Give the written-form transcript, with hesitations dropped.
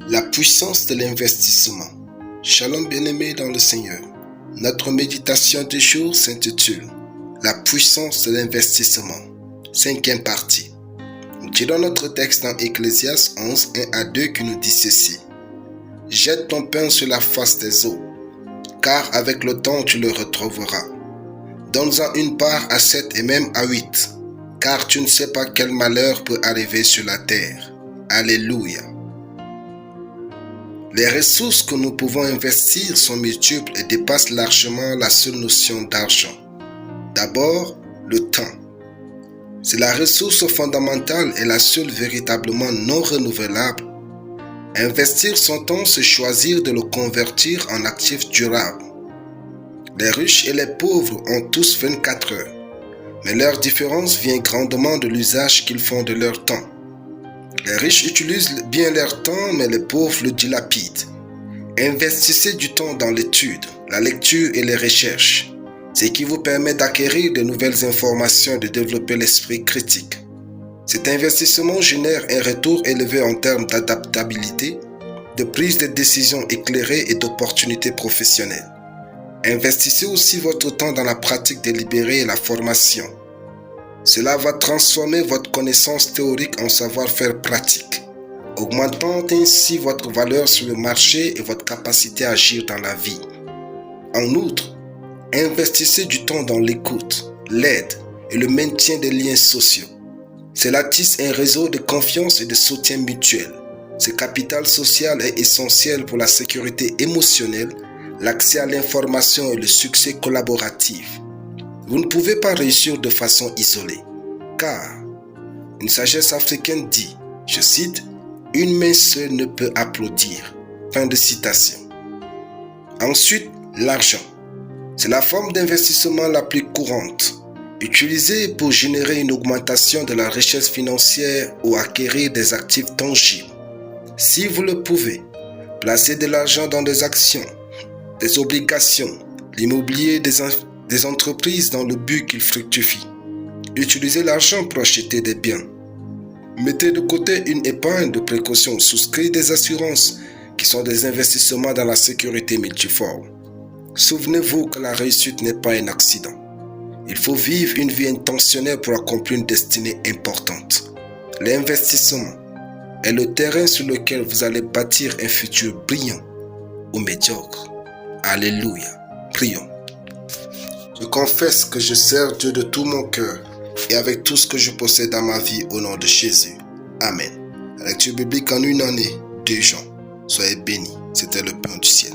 La puissance de l'investissement. Shalom bien-aimés dans le Seigneur. Notre méditation du jour s'intitule La puissance de l'investissement. 5e partie. Nous tirons notre texte dans Ecclésiaste 11, 1 à 2 qui nous dit ceci. Jette ton pain sur la face des eaux, car avec le temps tu le retrouveras. Donne-en une part à 7 et même à 8, car tu ne sais pas quel malheur peut arriver sur la terre. Alléluia. Les ressources que nous pouvons investir sont multiples et dépassent largement la seule notion d'argent. D'abord, le temps. C'est la ressource fondamentale et la seule véritablement non renouvelable. Investir son temps, c'est choisir de le convertir en actif durable. Les riches et les pauvres ont tous 24 heures, mais leur différence vient grandement de l'usage qu'ils font de leur temps. Les riches utilisent bien leur temps, mais les pauvres le dilapident. Investissez du temps dans l'étude, la lecture et les recherches, ce qui vous permet d'acquérir de nouvelles informations et de développer l'esprit critique. Cet investissement génère un retour élevé en termes d'adaptabilité, de prise de décisions éclairées et d'opportunités professionnelles. Investissez aussi votre temps dans la pratique délibérée et la formation. Cela va transformer votre connaissance théorique en savoir-faire pratique, augmentant ainsi votre valeur sur le marché et votre capacité à agir dans la vie. En outre, investissez du temps dans l'écoute, l'aide et le maintien des liens sociaux. Cela tisse un réseau de confiance et de soutien mutuel. Ce capital social est essentiel pour la sécurité émotionnelle, l'accès à l'information et le succès collaboratif. Vous ne pouvez pas réussir de façon isolée, car une sagesse africaine dit, je cite, « Une main seule ne peut applaudir ». Fin de citation. Ensuite, l'argent. C'est la forme d'investissement la plus courante, utilisée pour générer une augmentation de la richesse financière ou acquérir des actifs tangibles. Si vous le pouvez, placez de l'argent dans des actions, des obligations, l'immobilier des entreprises dans le but qu'ils fructifient. Utilisez l'argent pour acheter des biens. Mettez de côté une épargne de précaution, souscrivez des assurances qui sont des investissements dans la sécurité multiforme. Souvenez-vous que la réussite n'est pas un accident. Il faut vivre une vie intentionnelle pour accomplir une destinée importante. L'investissement est le terrain sur lequel vous allez bâtir un futur brillant ou médiocre. Alléluia. Prions. Je confesse que je sers Dieu de tout mon cœur et avec tout ce que je possède dans ma vie au nom de Jésus. Amen. La lecture biblique en une année, 2 Jean. Soyez bénis. C'était le pain du ciel.